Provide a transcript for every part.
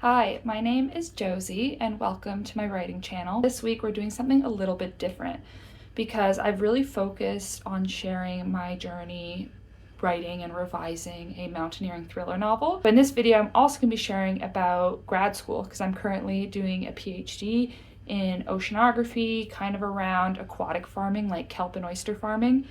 Hi, my name is Josie and welcome to my writing channel. This week we're doing something a little bit different because I've really focused on sharing my journey writing and revising a mountaineering thriller novel. But in this video I'm also going to be sharing about grad school because I'm currently doing a PhD in oceanography, kind of around aquatic farming like kelp and oyster farming.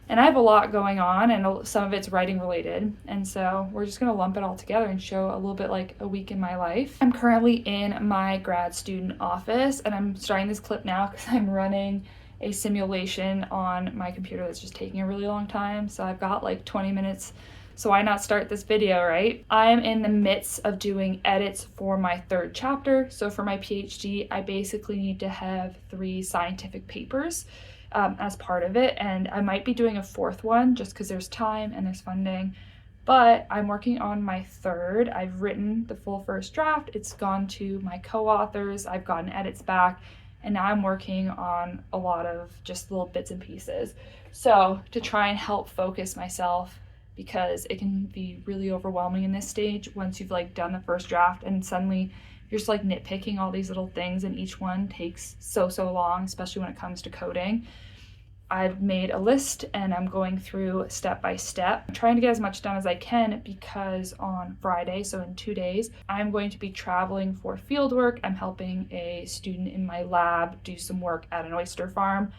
And I have a lot going on, and some of it's writing related. And so we're just going to lump it all together and show a little bit like a week in my life. I'm currently in my grad student office, and I'm starting this clip now because I'm running a simulation on my computer that's just taking a really long time. So I've got like 20 minutes. So why not start this video, right? I'm in the midst of doing edits for my third chapter. So for my PhD, I basically need to have 3 scientific papers as part of it, and I might be doing a 4th one just because there's time and there's funding, but I'm working on my 3rd. I've written the full first draft, it's gone to my co-authors, I've gotten edits back, and now I'm working on a lot of just little bits and pieces. So to try and help focus myself, because it can be really overwhelming in this stage once you've like done the first draft and suddenly you're just like nitpicking all these little things and each one takes so long, especially when it comes to coding. I've made a list and I'm going through step by step. I'm trying to get as much done as I can because on Friday, so in 2 days, I'm going to be traveling for fieldwork. I'm helping a student in my lab do some work at an oyster farm.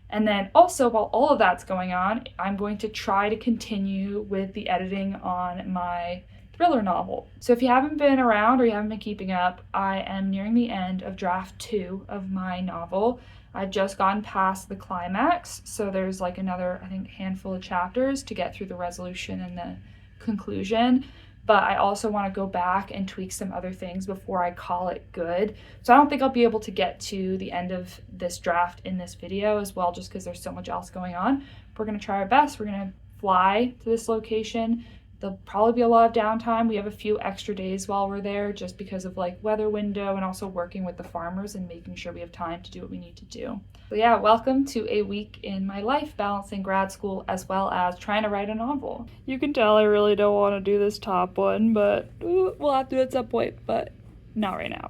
And then also, while all of that's going on, I'm going to try to continue with the editing on my thriller novel. So if you haven't been around or you haven't been keeping up, I am nearing the end of draft 2 of my novel. I've just gone past the climax, so there's like another, I think, handful of chapters to get through the resolution and the conclusion. But I also want to go back and tweak some other things before I call it good. So I don't think I'll be able to get to the end of this draft in this video as well, just because there's so much else going on. We're going to try our best. We're going to fly to this location. There'll probably be a lot of downtime. We have a few extra days while we're there just because of like weather window and also working with the farmers and making sure we have time to do what we need to do. So yeah, welcome to a week in my life balancing grad school as well as trying to write a novel. You can tell I really don't want to do this top one, but we'll have to at some point, but not right now.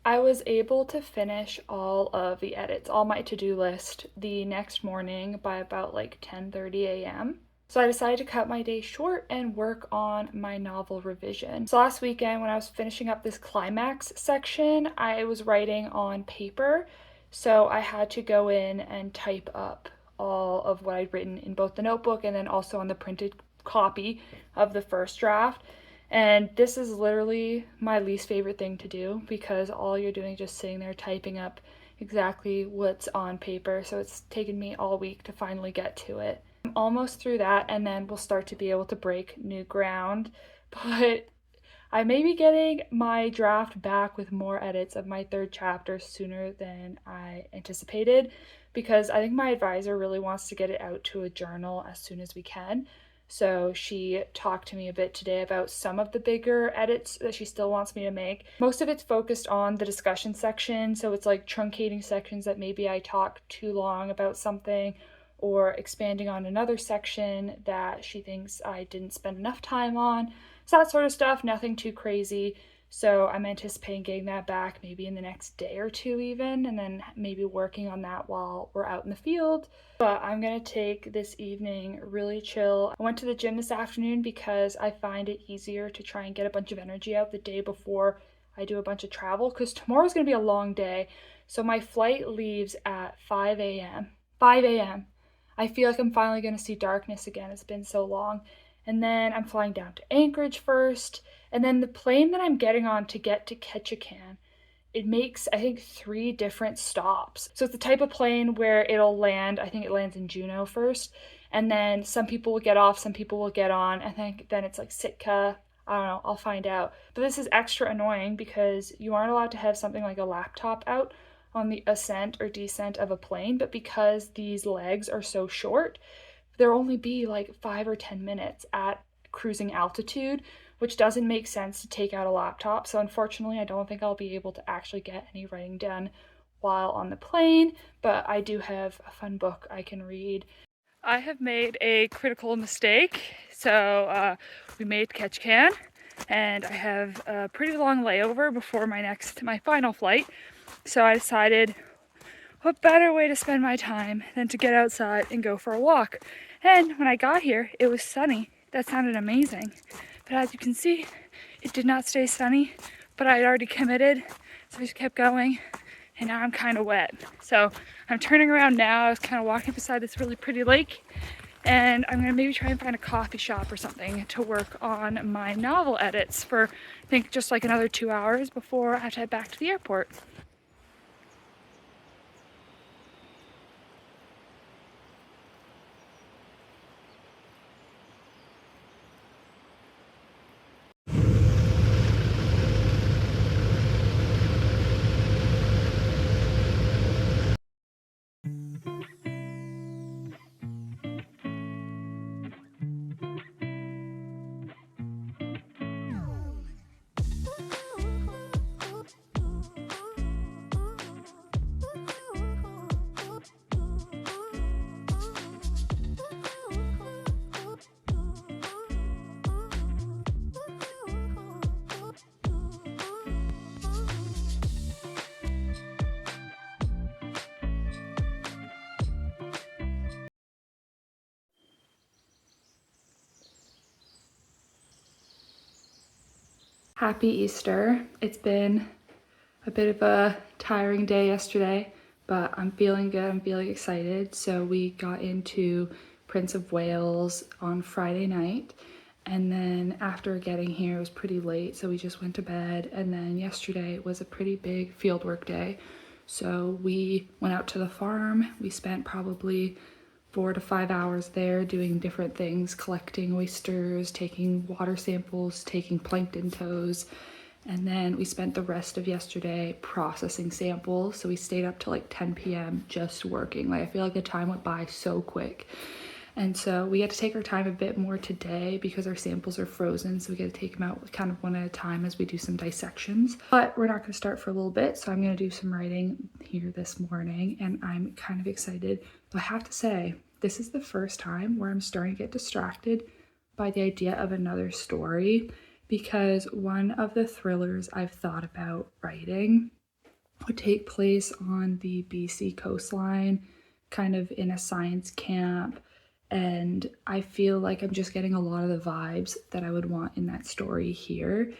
I was able to finish all of the edits, all my to-do list, the next morning by about like 10:30 a.m. So I decided to cut my day short and work on my novel revision. So last weekend when I was finishing up this climax section, I was writing on paper. So I had to go in and type up all of what I'd written in both the notebook and then also on the printed copy of the first draft. And this is literally my least favorite thing to do because all you're doing is just sitting there typing up exactly what's on paper. So it's taken me all week to finally get to it. I'm almost through that and then we'll start to be able to break new ground, but I may be getting my draft back with more edits of my 3rd chapter sooner than I anticipated because I think my advisor really wants to get it out to a journal as soon as we can. So she talked to me a bit today about some of the bigger edits that she still wants me to make. Most of it's focused on the discussion section, so it's like truncating sections that maybe I talk too long about something or expanding on another section that she thinks I didn't spend enough time on. So that sort of stuff, nothing too crazy. So I'm anticipating getting that back maybe in the next day or 2 even, and then maybe working on that while we're out in the field. But I'm gonna take this evening really chill. I went to the gym this afternoon because I find it easier to try and get a bunch of energy out the day before I do a bunch of travel because tomorrow's gonna be a long day. So my flight leaves at 5 a.m. 5 a.m. I feel like I'm finally going to see darkness again. It's been so long. And then I'm flying down to Anchorage first. And then the plane that I'm getting on to get to Ketchikan, it makes, I think, 3 different stops. So it's the type of plane where it'll land, I think it lands in Juneau first. And then some people will get off, some people will get on. I think then it's like Sitka. I don't know, I'll find out. But this is extra annoying because you aren't allowed to have something like a laptop out on the ascent or descent of a plane, but because these legs are so short, there'll only be like 5 or 10 minutes at cruising altitude, which doesn't make sense to take out a laptop. So unfortunately, I don't think I'll be able to actually get any writing done while on the plane, but I do have a fun book I can read. I have made a critical mistake. So we made Ketchikan and I have a pretty long layover before my final flight. So I decided, what better way to spend my time than to get outside and go for a walk? And when I got here, it was sunny. That sounded amazing. But as you can see, it did not stay sunny, but I had already committed, so I just kept going, and now I'm kind of wet. So I'm turning around now. I was kind of walking beside this really pretty lake, and I'm gonna maybe try and find a coffee shop or something to work on my novel edits for, I think, just like another 2 hours before I have to head back to the airport. Happy Easter. It's been a bit of a tiring day yesterday, but I'm feeling good. I'm feeling excited. So we got into Prince of Wales on Friday night, and then after getting here it was pretty late, so we just went to bed. And then yesterday was a pretty big fieldwork day, so we went out to the farm. We spent probably 4 to 5 hours there doing different things, collecting oysters, taking water samples, taking plankton toes. And then we spent the rest of yesterday processing samples. So we stayed up till like 10 p.m. just working. Like, I feel like the time went by so quick. And so we had to take our time a bit more today because our samples are frozen. So we get to take them out kind of one at a time as we do some dissections. But we're not going to start for a little bit. So I'm going to do some writing here this morning, and I'm kind of excited. But I have to say, this is the first time where I'm starting to get distracted by the idea of another story, because one of the thrillers I've thought about writing would take place on the BC coastline, kind of in a science camp. And I feel like I'm just getting a lot of the vibes that I would want in that story here.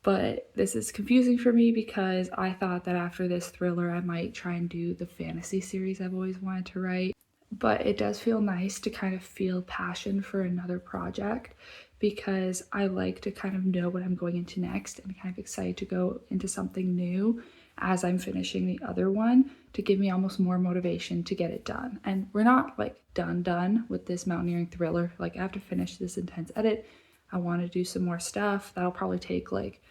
But this is confusing for me because I thought that after this thriller, I might try and do the fantasy series I've always wanted to write. But it does feel nice to kind of feel passion for another project, because I like to kind of know what I'm going into next and kind of excited to go into something new as I'm finishing the other one, to give me almost more motivation to get it done. And we're not like done with this mountaineering thriller. Like, I have to finish this intense edit. I want to do some more stuff. That'll probably take like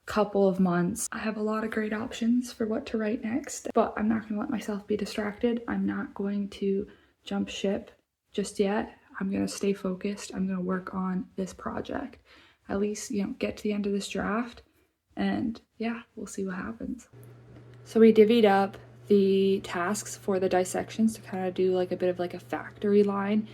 couple of months. I have a lot of great options for what to write next, but I'm not going to let myself be distracted. I'm not going to jump ship just yet. I'm going to stay focused. I'm going to work on this project. At least, get to the end of this draft, and yeah, we'll see what happens. So we divvied up the tasks for the dissections to kind of do like a bit of like a factory line,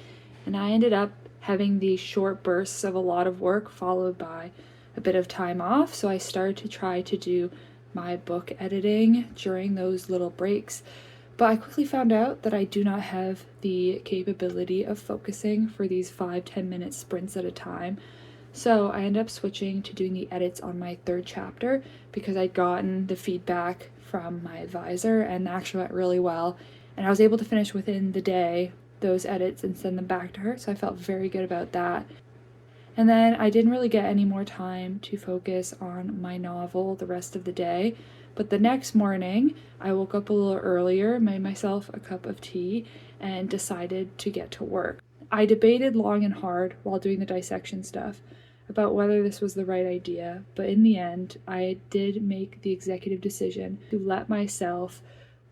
and I ended up having these short bursts of a lot of work followed by a bit of time off. So I started to try to do my book editing during those little breaks, but I quickly found out that I do not have the capability of focusing for these 5-10 minute sprints at a time. So I ended up switching to doing the edits on my third chapter because I'd gotten the feedback from my advisor and that actually went really well. And I was able to finish within the day those edits and send them back to her. So I felt very good about that. And then I didn't really get any more time to focus on my novel the rest of the day. But the next morning, I woke up a little earlier, made myself a cup of tea, and decided to get to work. I debated long and hard while doing the dissection stuff about whether this was the right idea, but in the end, I did make the executive decision to let myself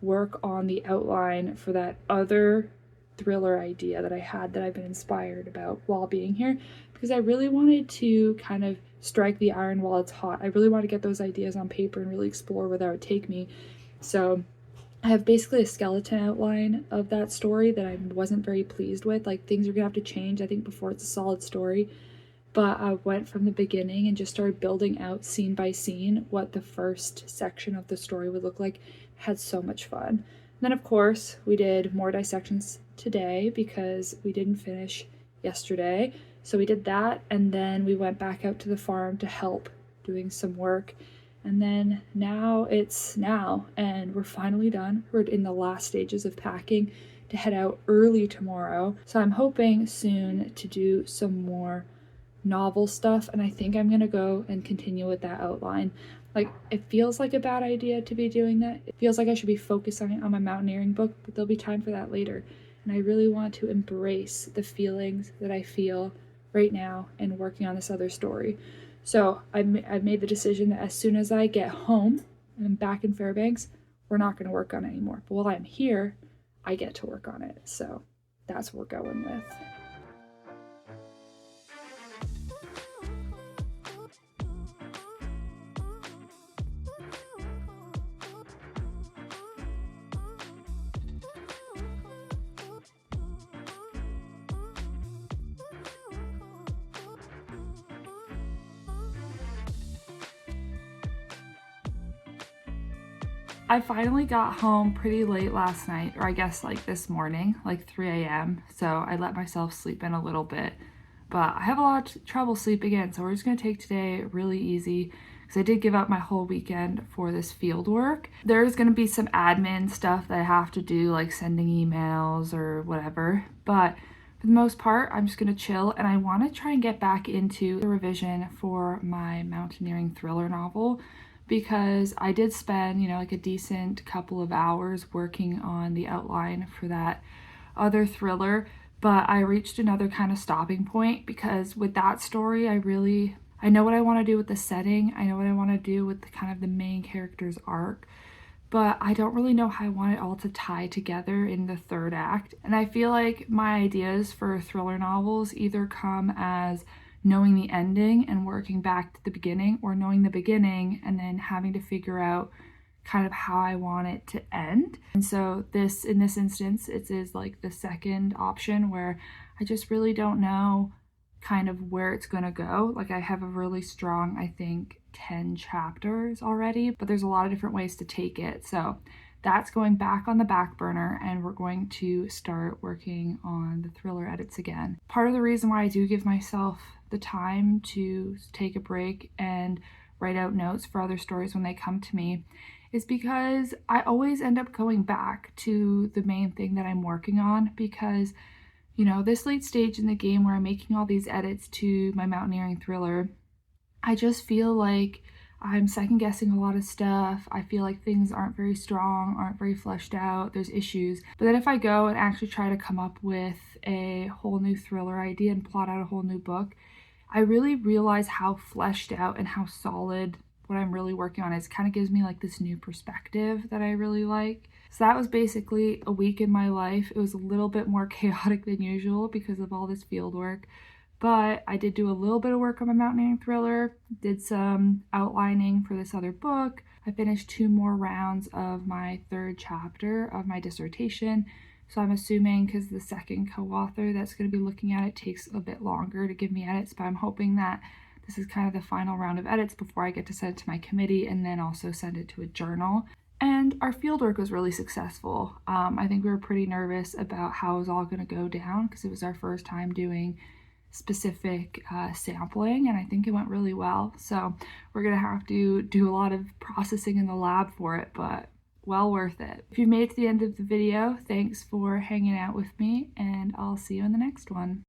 work on the outline for that other thriller idea that I had that I've been inspired about while being here, because I really wanted to kind of strike the iron while it's hot. I really want to get those ideas on paper and really explore where that would take me. So I have basically a skeleton outline of that story that I wasn't very pleased with. Like, things are gonna have to change, I think, before it's a solid story. but I went from the beginning and just started building out scene by scene what the first section of the story would look like. Had so much fun. And then of course we did more dissections today because we didn't finish yesterday. So we did that, and then we went back out to the farm to help doing some work. And then now it's now, and we're finally done. We're in the last stages of packing to head out early tomorrow. So I'm hoping soon to do some more novel stuff, and I think I'm gonna go and continue with that outline. Like, it feels like a bad idea to be doing that. It feels like I should be focusing on my mountaineering book, but there'll be time for that later. And I really want to embrace the feelings that I feel right now and working on this other story. So I've made the decision that as soon as I get home and I'm back in Fairbanks, we're not going to work on it anymore. But while I'm here, I get to work on it. So that's what we're going with. I finally got home pretty late last night, or I guess like this morning, like 3 a.m. So I let myself sleep in a little bit, but I have a lot of trouble sleeping in. So we're just gonna take today really easy because I did give up my whole weekend for this field work. There's gonna be some admin stuff that I have to do, like sending emails or whatever. But for the most part, I'm just gonna chill, and I wanna try and get back into the revision for my mountaineering thriller novel, because I did spend, like a decent couple of hours working on the outline for that other thriller, but I reached another kind of stopping point because with that story, I know what I want to do with the setting. I know what I want to do with the main character's arc, but I don't really know how I want it all to tie together in the third act. And I feel like my ideas for thriller novels either come as knowing the ending and working back to the beginning, or knowing the beginning and then having to figure out kind of how I want it to end. And so in this instance, it is like the second option where I just really don't know kind of where it's gonna go. Like, I have a really strong, I think, 10 chapters already, but there's a lot of different ways to take it. So that's going back on the back burner, and we're going to start working on the thriller edits again. Part of the reason why I do give myself the time to take a break and write out notes for other stories when they come to me is because I always end up going back to the main thing that I'm working on, because this late stage in the game where I'm making all these edits to my mountaineering thriller, I just feel like I'm second guessing a lot of stuff. I feel like things aren't very strong, aren't very fleshed out, there's issues. But then if I go and actually try to come up with a whole new thriller idea and plot out a whole new book, I really realize how fleshed out and how solid what I'm really working on is. It kind of gives me like this new perspective that I really like. So that was basically a week in my life. It was a little bit more chaotic than usual because of all this field work. But I did do a little bit of work on my mountaineering thriller, did some outlining for this other book. I finished 2 more rounds of my 3rd chapter of my dissertation. So I'm assuming, because the second co-author that's going to be looking at it takes a bit longer to give me edits, but I'm hoping that this is kind of the final round of edits before I get to send it to my committee and then also send it to a journal. And our fieldwork was really successful. I think we were pretty nervous about how it was all going to go down because it was our first time doing specific sampling, and I think it went really well. So we're gonna have to do a lot of processing in the lab for it, but well worth it. If you made it to the end of the video, thanks for hanging out with me, and I'll see you in the next one.